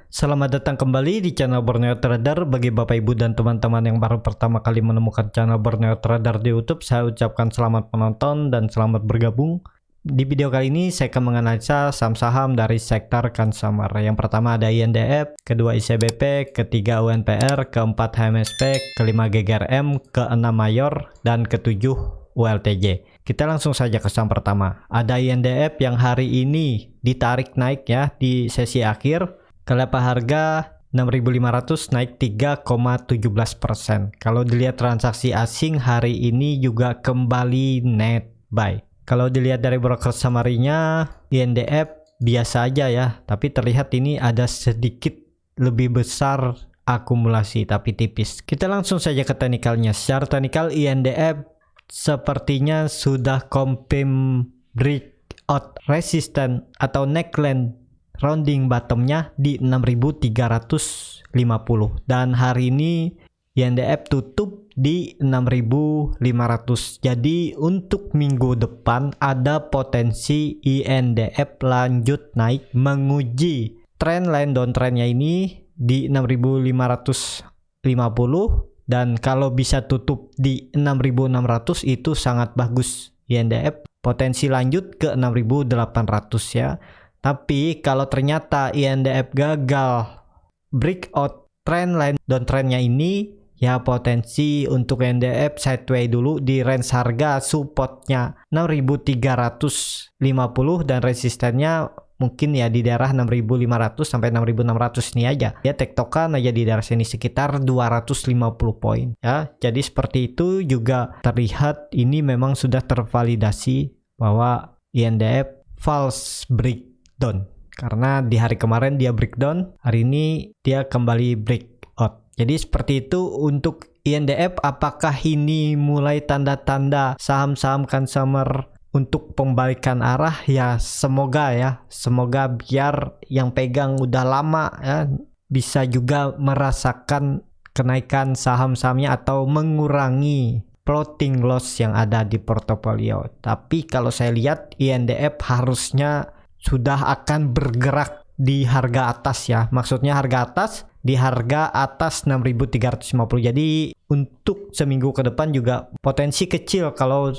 Selamat datang kembali di channel Borneo Trader. Bagi Bapak Ibu dan teman-teman yang baru pertama kali menemukan channel Borneo Trader di YouTube, saya ucapkan selamat menonton dan selamat bergabung. Di video kali ini saya akan menganalisa saham-saham dari sektor consumer. Yang pertama ada INDF, kedua ICBP, ketiga UNPR, keempat HMSP, kelima GGRM, keenam Mayor, dan ketujuh ULTJ. Kita langsung saja ke saham pertama. Ada INDF yang hari ini ditarik naik ya di sesi akhir. Kelapa harga 6.500 naik 3,17%. Kalau dilihat transaksi asing hari ini juga kembali net buy. Kalau dilihat dari broker summary-nya, INDF biasa aja ya, tapi terlihat ini ada sedikit lebih besar akumulasi tapi tipis. Kita langsung saja ke teknikalnya. Secara teknikal INDF sepertinya sudah confirm breakout resistance atau neckline rounding bottomnya di 6.350 dan hari ini INDF tutup di 6.500. Jadi untuk minggu depan ada potensi INDF lanjut naik menguji trendline downtrendnya ini di 6.550 dan kalau bisa tutup di 6.600 itu sangat bagus. INDF potensi lanjut ke 6.800 ya. Tapi kalau ternyata INDF gagal breakout trendline downtrendnya ini, ya potensi untuk INDF sideways dulu di range harga supportnya 6.350 dan resistennya mungkin ya di daerah 6.500 sampai 6.600 ini aja. Ya tektokan aja di daerah sini sekitar 250 poin ya. Jadi seperti itu juga terlihat ini memang sudah tervalidasi bahwa INDF false breakdown karena di hari kemarin dia breakdown, hari ini dia kembali breakout. Jadi seperti itu untuk INDF. Apakah ini mulai tanda-tanda saham-saham consumer untuk pembalikan arah? Ya semoga ya, semoga biar yang pegang udah lama ya bisa juga merasakan kenaikan saham-sahamnya atau mengurangi floating loss yang ada di portofolio. Tapi kalau saya lihat INDF harusnya sudah akan bergerak di harga atas ya. Maksudnya harga atas di harga atas 6.350. Jadi untuk seminggu ke depan juga potensi kecil kalau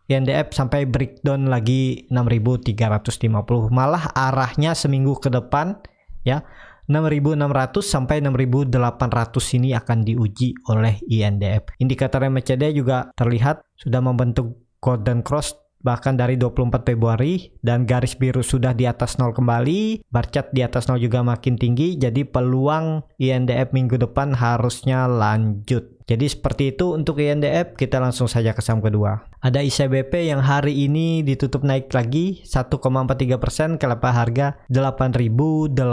INDF sampai breakdown lagi 6.350. Malah arahnya seminggu ke depan ya 6.600 sampai 6.800 ini akan diuji oleh INDF. Indikator MACD juga terlihat sudah membentuk golden cross bahkan dari 24 Februari dan garis biru sudah di atas 0 kembali, bar chart di atas 0 juga makin tinggi. Jadi peluang INDF minggu depan harusnya lanjut. Jadi seperti itu untuk INDF. Kita langsung saja ke saham kedua. Ada ICBP yang hari ini ditutup naik lagi 1,43%, kelapa harga 8.825.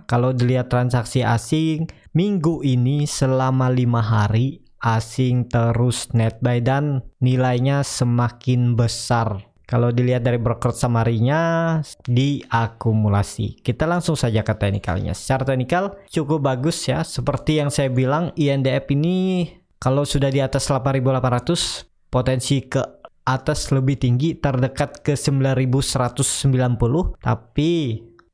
Kalau dilihat transaksi asing minggu ini selama 5 hari asing terus net buy dan nilainya semakin besar. Kalau dilihat dari broker summary-nya diakumulasi. Kita langsung saja ke teknikalnya. Secara teknikal cukup bagus ya. Seperti yang saya bilang, INDF ini kalau sudah di atas 8.800 potensi ke atas lebih tinggi, terdekat ke 9.190. Tapi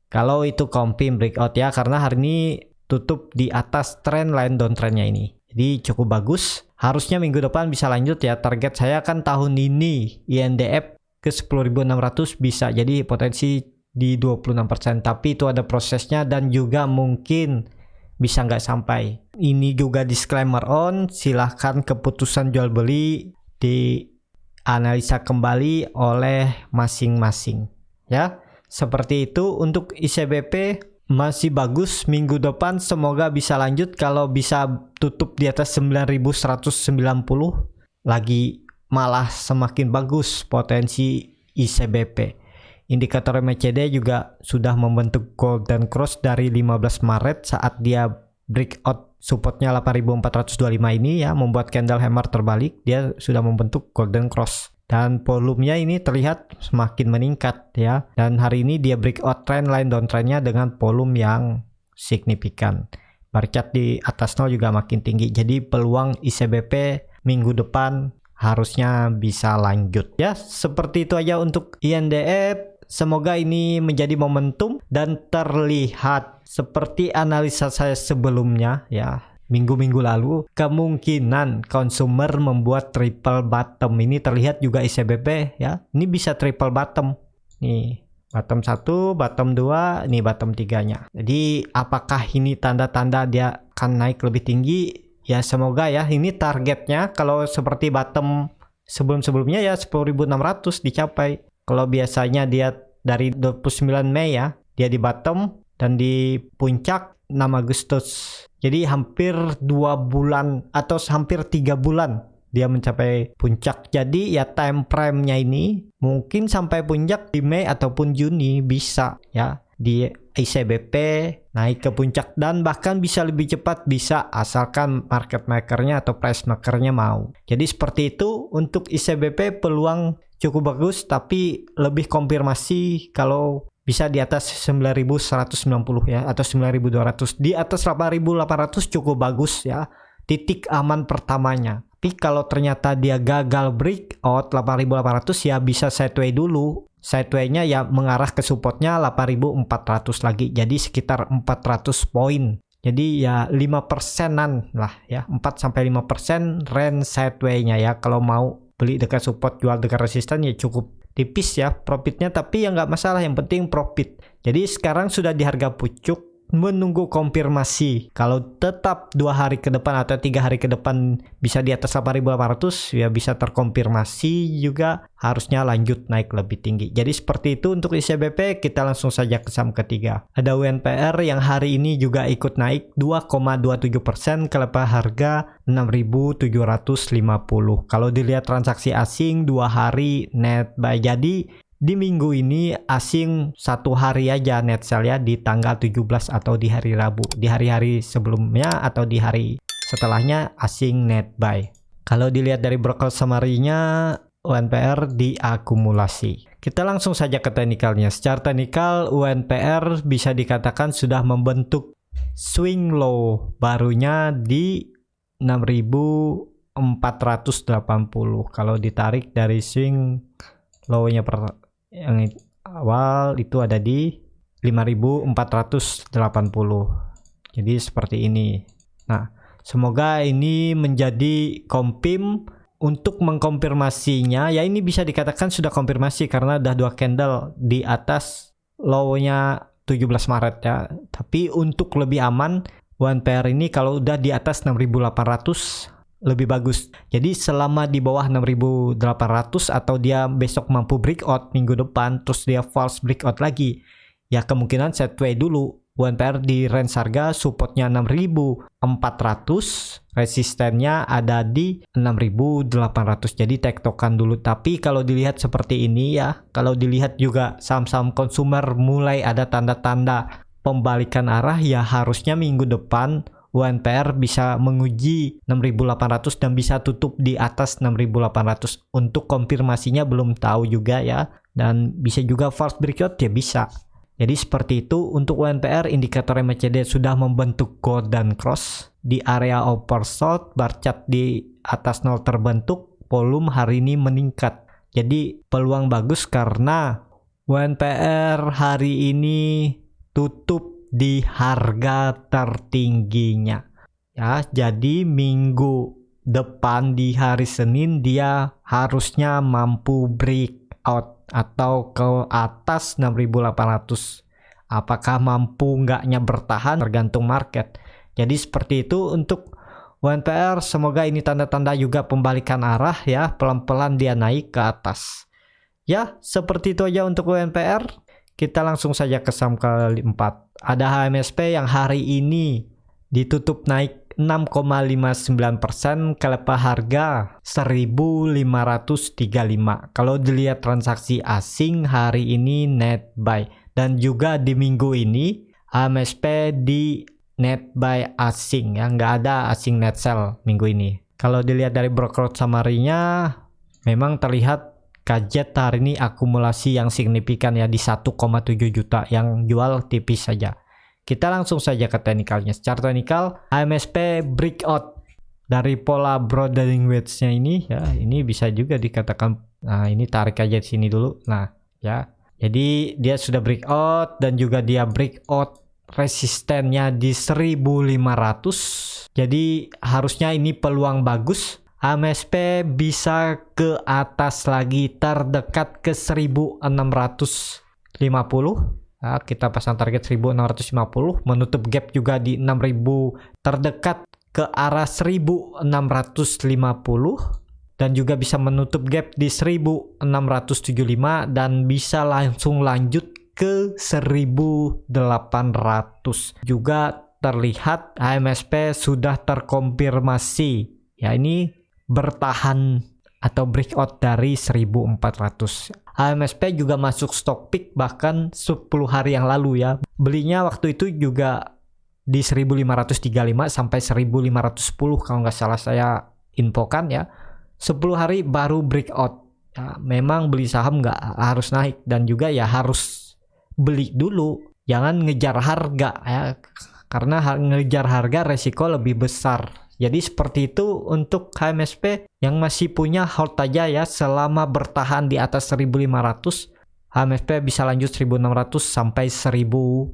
kalau itu confirm breakout ya, karena hari ini tutup di atas trendline downtrendnya ini. Jadi cukup bagus. Harusnya minggu depan bisa lanjut ya. Target saya kan tahun ini INDF ke 10.600 bisa. Jadi potensi di 26%. Tapi itu ada prosesnya dan juga mungkin bisa nggak sampai. Ini juga disclaimer on. Silahkan keputusan jual beli dianalisa kembali oleh masing-masing. Ya, seperti itu untuk ICBP. Masih bagus minggu depan, semoga bisa lanjut. Kalau bisa tutup di atas 9.190 lagi malah semakin bagus potensi ICBP. Indikator MACD juga sudah membentuk golden cross dari 15 Maret saat dia breakout supportnya 8.425 ini ya, membuat candle hammer terbalik. Dia sudah membentuk golden cross dan volumenya ini terlihat semakin meningkat ya. Dan hari ini dia breakout trendline downtrendnya dengan volume yang signifikan. Bar chart di atas 0 juga makin tinggi. Jadi peluang ICBP minggu depan harusnya bisa lanjut ya. Seperti itu aja untuk INDF. semoga ini menjadi momentum dan terlihat seperti analisa saya sebelumnya ya, minggu-minggu lalu, kemungkinan konsumer membuat triple bottom. Ini terlihat juga ICBP ya, ini bisa triple bottom nih, bottom 1, bottom 2, ini bottom 3-nya. Jadi apakah ini tanda-tanda dia akan naik lebih tinggi? Ya semoga ya, ini targetnya kalau seperti bottom sebelum-sebelumnya ya 10.600 dicapai. Kalau biasanya dia dari 29 Mei ya, dia di bottom dan di puncak 6 Agustus. Jadi hampir 2 bulan atau hampir 3 bulan dia mencapai puncak. Jadi ya time frame-nya ini mungkin sampai puncak di Mei ataupun Juni bisa ya. Di ICBP naik ke puncak dan bahkan bisa lebih cepat, bisa asalkan market makernya atau price makernya mau. Jadi seperti itu untuk ICBP, peluang cukup bagus, tapi lebih konfirmasi kalau bisa di atas 9.190 ya atau 9.200. Di atas 8.800 cukup bagus ya, titik aman pertamanya. Tapi kalau ternyata dia gagal breakout 8.800 ya bisa sideway dulu. Sideway-nya ya mengarah ke supportnya 8.400 lagi, jadi sekitar 400 poin. Jadi ya 5%-an lah ya, 4-5% range sideway-nya ya. Kalau mau beli dekat support, jual dekat resisten ya cukup tipis ya profitnya, tapi ya nggak masalah, yang penting profit. Jadi sekarang sudah di harga pucuk, menunggu konfirmasi. Kalau tetap 2 hari ke depan atau 3 hari ke depan bisa di atas 8.800 ya bisa terkonfirmasi juga, harusnya lanjut naik lebih tinggi. Jadi seperti itu untuk ICBP. Kita langsung saja ke saham ketiga. Ada UNPR yang hari ini juga ikut naik 2,27% ke level harga 6.750. Kalau dilihat transaksi asing 2 hari net buy. Jadi di minggu ini asing 1 hari aja net sell ya, di tanggal 17 atau di hari Rabu. Di hari-hari sebelumnya atau di hari setelahnya asing net buy. Kalau dilihat dari broker summary-nya, UNPR diakumulasi. Kita langsung saja ke teknikalnya. Secara teknikal UNPR bisa dikatakan sudah membentuk swing low barunya di 6.480. Kalau ditarik dari swing low-nya yang awal itu ada di 5.480. Jadi seperti ini. Nah, semoga ini menjadi confirm untuk mengkonfirmasinya. Ya ini bisa dikatakan sudah konfirmasi karena udah 2 candle di atas low-nya 17 Maret ya. Tapi untuk lebih aman, UNPR ini kalau udah di atas 6.800 lebih bagus. Jadi selama di bawah 6.800 atau dia besok mampu breakout minggu depan terus dia false breakout lagi, ya kemungkinan sideway dulu. UNPR di range harga supportnya 6.400, resistennya ada di 6.800. Jadi tektokan dulu. Tapi kalau dilihat seperti ini ya, kalau dilihat juga saham-saham konsumer mulai ada tanda-tanda pembalikan arah, ya harusnya minggu depan UNPR bisa menguji 6.800 dan bisa tutup di atas 6.800. Untuk konfirmasinya belum tahu juga ya, dan bisa juga false breakout ya bisa. Jadi seperti itu untuk UNPR. Indikator MACD sudah membentuk golden cross di area oversold, bar chart di atas 0 terbentuk, volume hari ini meningkat. Jadi peluang bagus karena UNPR hari ini tutup di harga tertingginya ya. Jadi minggu depan di hari Senin dia harusnya mampu breakout atau ke atas 6.800. Apakah mampu enggaknya bertahan tergantung market. Jadi seperti itu untuk UNPR. Semoga ini tanda-tanda juga pembalikan arah ya, pelan-pelan dia naik ke atas ya. Seperti itu aja untuk UNPR. Kita langsung saja ke saham keempat. Ada HMSP yang hari ini ditutup naik 6,59% ke level harga 1.535. Kalau dilihat transaksi asing hari ini net buy. Dan juga di minggu ini HMSP di net buy asing ya, nggak ada asing net sell minggu ini. Kalau dilihat dari broker summary-nya memang terlihat kajet hari ini akumulasi yang signifikan ya, di 1,7 juta, yang jual tipis saja. Kita langsung saja ke teknikalnya. Secara teknikal HMSP breakout dari pola broadening wedge-nya ini ya, ini bisa juga dikatakan, nah ini tarik aja di sini dulu. Nah ya, Jadi dia sudah breakout dan juga dia breakout resistennya di 1500. Jadi harusnya ini peluang bagus. AMSP bisa ke atas lagi, terdekat ke 1650. Nah, kita pasang target 1650, menutup gap juga di 6000, terdekat ke arah 1650 dan juga bisa menutup gap di 1675 dan bisa langsung lanjut ke 1800. Juga terlihat AMSP sudah terkonfirmasi ya, ini bertahan atau breakout dari 1400. AMSP juga masuk stock pick bahkan 10 hari yang lalu ya. Belinya waktu itu juga di 1535 sampai 1510 kalau nggak salah saya infokan ya. 10 hari baru breakout. Ya, memang beli saham nggak harus naik dan juga ya harus beli dulu. Jangan ngejar harga ya. Karena ngejar harga resiko lebih besar. Jadi seperti itu untuk HMSP yang masih punya hold aja ya, selama bertahan di atas 1500, HMSP bisa lanjut 1600 sampai 1800.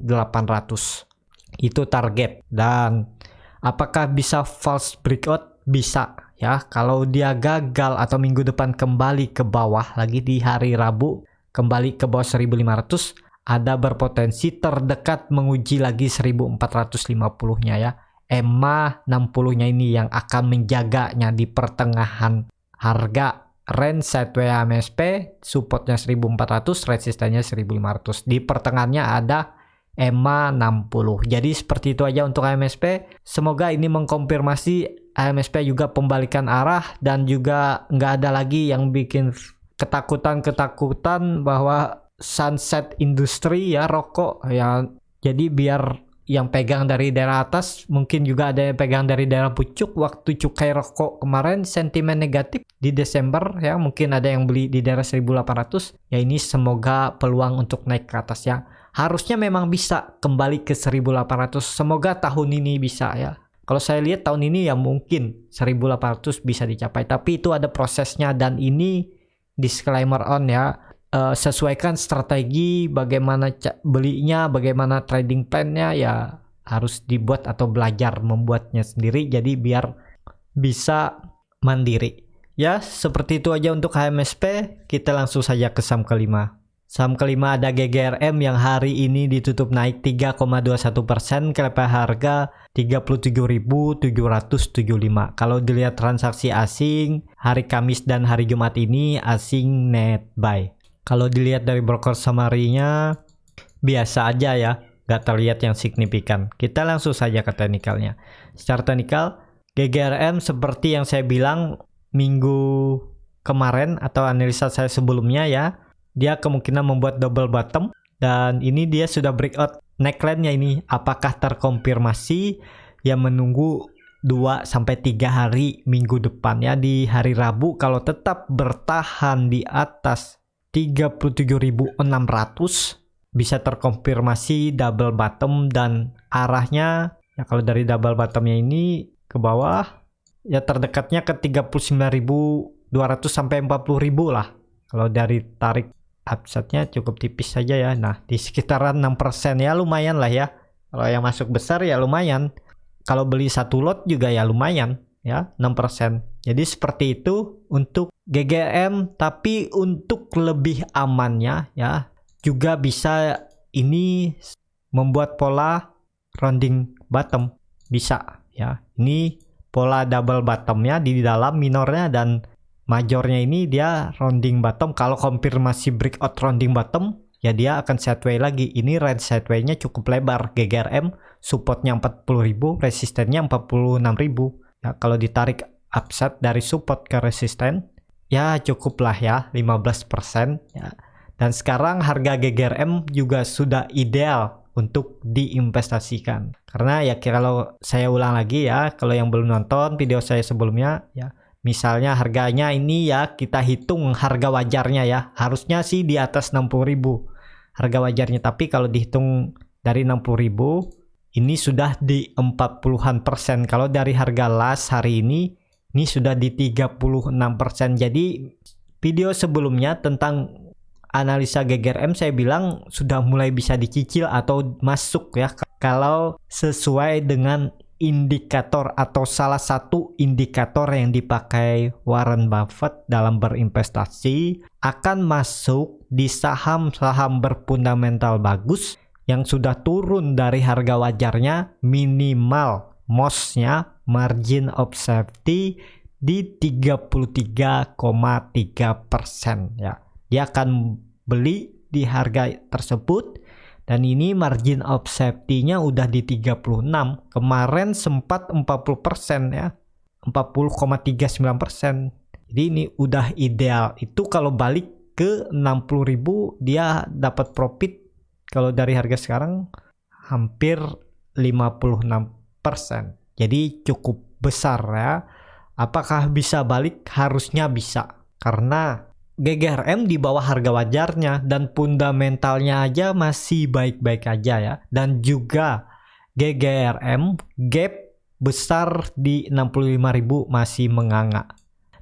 Itu target. Dan apakah bisa false breakout? Bisa ya. Kalau dia gagal atau minggu depan kembali ke bawah lagi di hari Rabu, kembali ke bawah 1500, ada berpotensi terdekat menguji lagi 1450-nya ya. EMA 60-nya ini yang akan menjaganya di pertengahan harga. Range sideways AMSP, supportnya 1400, resistennya 1500. Di pertengahannya ada EMA 60. Jadi seperti itu aja untuk AMSP. Semoga ini mengkonfirmasi AMSP juga pembalikan arah dan juga nggak ada lagi yang bikin ketakutan bahwa sunset industri ya, rokok ya. Jadi biar yang pegang dari daerah atas, mungkin juga ada yang pegang dari daerah pucuk. Waktu cukai rokok kemarin sentimen negatif di Desember ya, mungkin ada yang beli di daerah 1800 ya. Ini semoga peluang untuk naik ke atas ya. Harusnya memang bisa kembali ke 1800. Semoga tahun ini bisa ya. Kalau saya lihat tahun ini ya mungkin 1800 bisa dicapai, tapi itu ada prosesnya. Dan ini disclaimer on ya, sesuaikan strategi bagaimana belinya, bagaimana trading plan-nya ya, harus dibuat atau belajar membuatnya sendiri, jadi biar bisa mandiri ya. Seperti itu aja untuk HMSP. Kita langsung saja ke saham kelima. Saham kelima ada GGRM yang hari ini ditutup naik 3,21% ke level harga 37.775. Kalau dilihat transaksi asing hari Kamis dan hari Jumat ini, asing net buy. Kalau dilihat dari broker summary-nya biasa aja ya, nggak terlihat yang signifikan. Kita langsung saja ke teknikalnya. Secara teknikal, GGRM seperti yang saya bilang minggu kemarin atau analisa saya sebelumnya ya, dia kemungkinan membuat double bottom dan ini dia sudah breakout neckline-nya ini. Apakah terkonfirmasi? Ya menunggu 2-3 hari minggu depan ya. Di hari Rabu kalau tetap bertahan di atas 37.600 bisa terkonfirmasi double bottom dan arahnya ya, kalau dari double bottomnya ini ke bawah ya, terdekatnya ke 39.200 sampai 40.000 lah. Kalau dari tarik upside-nya cukup tipis saja ya. Nah, di sekitaran 6% ya, lumayan lah ya. Kalau yang masuk besar ya lumayan. Kalau beli satu lot juga ya lumayan ya, 6%. Jadi seperti itu untuk GGM. Tapi untuk lebih amannya ya, juga bisa ini membuat pola rounding bottom, bisa ya. Ini pola double bottomnya di dalam minornya dan majornya ini dia rounding bottom. Kalau konfirmasi breakout rounding bottom ya dia akan sideways lagi. Ini range sideways-nya cukup lebar GGRM, supportnya 40.000, resistennya 46.000 ya. Kalau ditarik upside dari support ke resisten ya cukup lah ya, 15% ya. Dan sekarang harga GGRM juga sudah ideal untuk diinvestasikan. Karena ya kalau saya ulang lagi ya, kalau yang belum nonton video saya sebelumnya ya, misalnya harganya ini ya, kita hitung harga wajarnya ya, harusnya sih di atas 60.000 harga wajarnya, tapi kalau dihitung dari 60.000 ini sudah di 40-an%. Kalau dari harga last hari ini sudah di 36%. Jadi video sebelumnya tentang analisa GGRM saya bilang sudah mulai bisa dicicil atau masuk ya, kalau sesuai dengan indikator atau salah satu indikator yang dipakai Warren Buffett dalam berinvestasi, akan masuk di saham-saham berfundamental bagus yang sudah turun dari harga wajarnya, minimal MOS-nya margin of safety di 33,3% ya. Dia akan beli di harga tersebut, dan ini margin of safety-nya udah di 36. Kemarin sempat 40% ya. 40,39%. Jadi ini udah ideal. Itu kalau balik ke 60.000 dia dapat profit kalau dari harga sekarang hampir 56%. Jadi cukup besar ya. Apakah bisa balik? Harusnya bisa. Karena GGRM di bawah harga wajarnya dan fundamentalnya aja masih baik-baik aja ya. Dan juga GGRM gap besar di 65.000 masih menganga.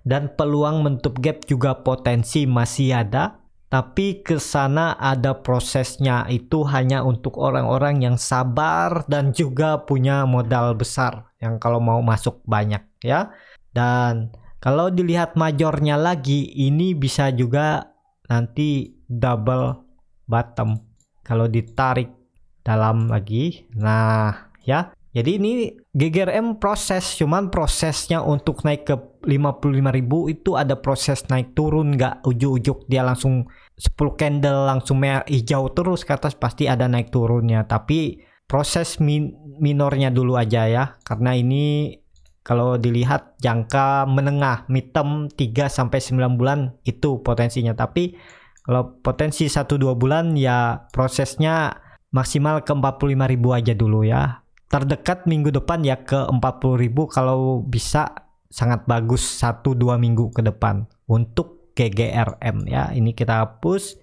Dan peluang menutup gap juga potensi masih ada. Tapi ke sana ada prosesnya, itu hanya untuk orang-orang yang sabar dan juga punya modal besar yang kalau mau masuk banyak ya. Dan kalau dilihat majornya lagi, ini bisa juga nanti double bottom kalau ditarik dalam lagi. Nah ya, jadi ini GGRM proses, cuman prosesnya untuk naik ke 55.000 itu ada proses naik turun, nggak ujuk-ujuk dia langsung 10 candle langsung merah hijau terus ke atas, pasti ada naik turunnya. Tapi proses minornya dulu aja ya, karena ini kalau dilihat jangka menengah midterm 3-9 bulan itu potensinya. Tapi kalau potensi 1-2 bulan ya prosesnya maksimal ke 45.000 aja dulu ya. Terdekat minggu depan ya ke 40.000 kalau bisa, sangat bagus 1-2 minggu ke depan untuk GGRM ya. Ini kita hapus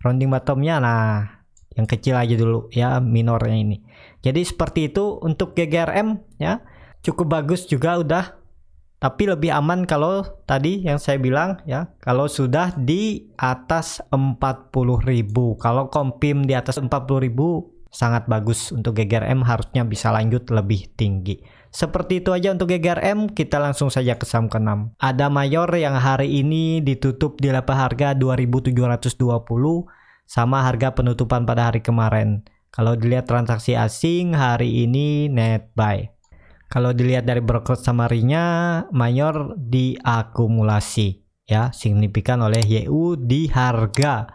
rounding bottomnya, nah yang kecil aja dulu ya, minornya ini. Jadi seperti itu untuk GGRM ya. Cukup bagus juga udah, tapi lebih aman kalau tadi yang saya bilang ya, kalau sudah di atas 40.000. Kalau kompim di atas 40.000 sangat bagus untuk GGRM, harusnya bisa lanjut lebih tinggi. Seperti itu aja untuk GGRM. Kita langsung saja ke saham ke-6. Ada Mayor yang hari ini ditutup di level harga 2.720 sama harga penutupan pada hari kemarin. Kalau dilihat transaksi asing hari ini net buy. Kalau dilihat dari broker summary-nya, Mayor diakumulasi ya, signifikan oleh YU di harga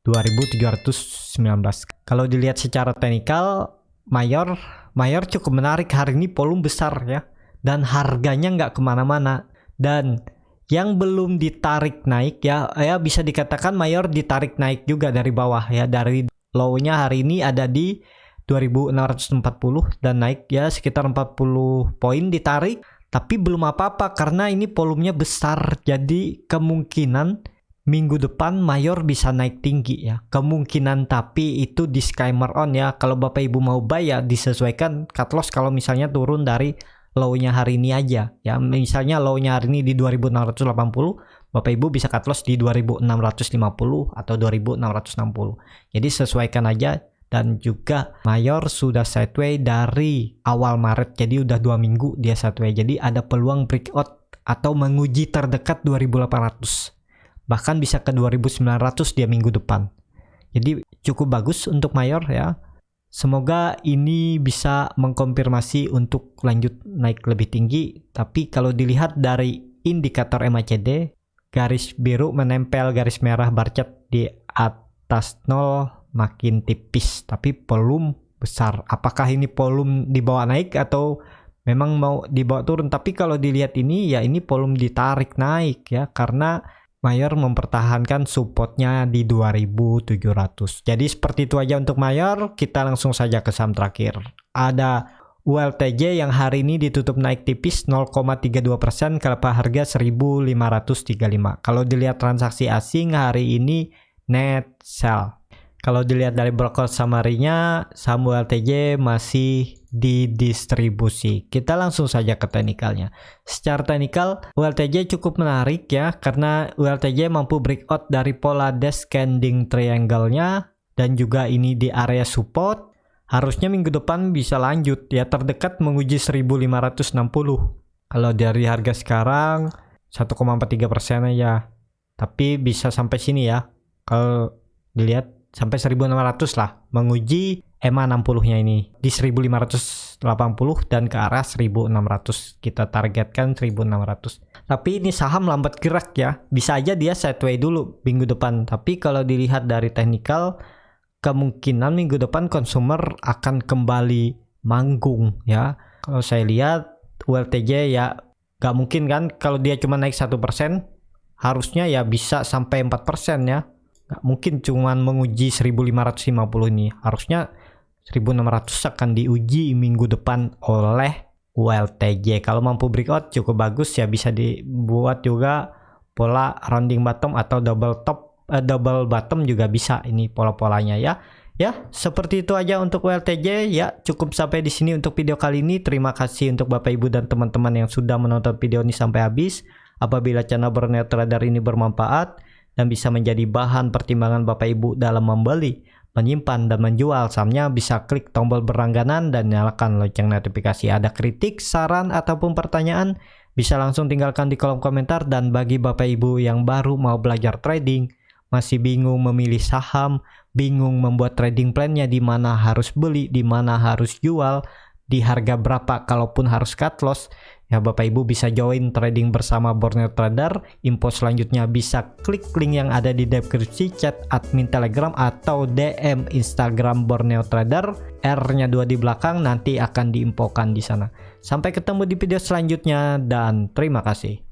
2.719. Kalau dilihat secara teknikal, Mayor cukup menarik hari ini, volume besar ya, dan harganya nggak kemana-mana. Dan yang belum ditarik naik ya bisa dikatakan Mayor ditarik naik juga dari bawah ya, dari low-nya hari ini ada di 2.640 dan naik ya sekitar 40 poin ditarik, tapi belum apa-apa karena ini volumenya besar. Jadi kemungkinan minggu depan Mayor bisa naik tinggi ya, kemungkinan. Tapi itu disclaimer on ya, kalau Bapak Ibu mau buy ya disesuaikan cut loss kalau misalnya turun dari low-nya hari ini aja ya. Misalnya low-nya hari ini di 2.680, Bapak Ibu bisa cut loss di 2.650 atau 2.660. Jadi sesuaikan aja. Dan juga Mayor sudah sideways dari awal Maret, jadi udah 2 minggu dia sideways. Jadi ada peluang breakout atau menguji terdekat 2.800, bahkan bisa ke 2.900 dia minggu depan. Jadi cukup bagus untuk Mayor ya. Semoga ini bisa mengkonfirmasi untuk lanjut naik lebih tinggi. Tapi kalau dilihat dari indikator MACD, garis biru menempel garis merah bar chart di atas 0 makin tipis, tapi volume besar. Apakah ini volume dibawa naik atau memang mau dibawa turun? Tapi kalau dilihat ini ya, ini volume ditarik naik ya, karena Mayor mempertahankan supportnya di 2.700. Jadi seperti itu aja untuk Mayor. Kita langsung saja ke saham terakhir. Ada ULTJ yang hari ini ditutup naik tipis 0,32% ke level harga 1.535. Kalau dilihat transaksi asing hari ini net sell. Kalau dilihat dari broker summary-nya, saham ULTJ masih didistribusi. Kita langsung saja ke teknikalnya. Secara teknikal, ULTJ cukup menarik ya, karena ULTJ mampu breakout dari pola descending triangle-nya dan juga ini di area support. Harusnya minggu depan bisa lanjut ya, terdekat menguji 1560. Kalau dari harga sekarang 1,43% ya, tapi bisa sampai sini ya. Kalau dilihat sampai 1600 lah, menguji EMA 60-nya ini di 1580 dan ke arah 1600. Kita targetkan 1600. Tapi ini saham lambat gerak ya. Bisa aja dia sideways dulu minggu depan. Tapi kalau dilihat dari teknikal, kemungkinan minggu depan consumer akan kembali manggung ya. Kalau saya lihat ULTJ ya gak mungkin kan, kalau dia cuma naik 1%, harusnya ya bisa sampai 4% ya. Gak mungkin cuman menguji 1550 ini. Harusnya 1600 akan diuji minggu depan oleh ULTJ. Kalau mampu breakout cukup bagus ya, bisa dibuat juga pola rounding bottom atau double bottom juga bisa ini pola-polanya ya. Ya, seperti itu aja untuk ULTJ ya. Cukup sampai di sini untuk video kali ini. Terima kasih untuk Bapak Ibu dan teman-teman yang sudah menonton video ini sampai habis. Apabila channel Borneo Trader ini bermanfaat dan bisa menjadi bahan pertimbangan Bapak Ibu dalam membeli, menyimpan dan menjual sahamnya, bisa klik tombol berlangganan dan nyalakan lonceng notifikasi. Ada kritik, saran ataupun pertanyaan, bisa langsung tinggalkan di kolom komentar. Dan bagi Bapak Ibu yang baru mau belajar trading, masih bingung memilih saham, bingung membuat trading plan-nya, di mana harus beli, di mana harus jual, di harga berapa, kalaupun harus cut loss, ya Bapak Ibu bisa join trading bersama Borneo Trader. Info selanjutnya bisa klik link yang ada di deskripsi, chat admin Telegram atau DM Instagram Borneo Trader. R-nya 2 di belakang, nanti akan diinfokan di sana. Sampai ketemu di video selanjutnya dan terima kasih.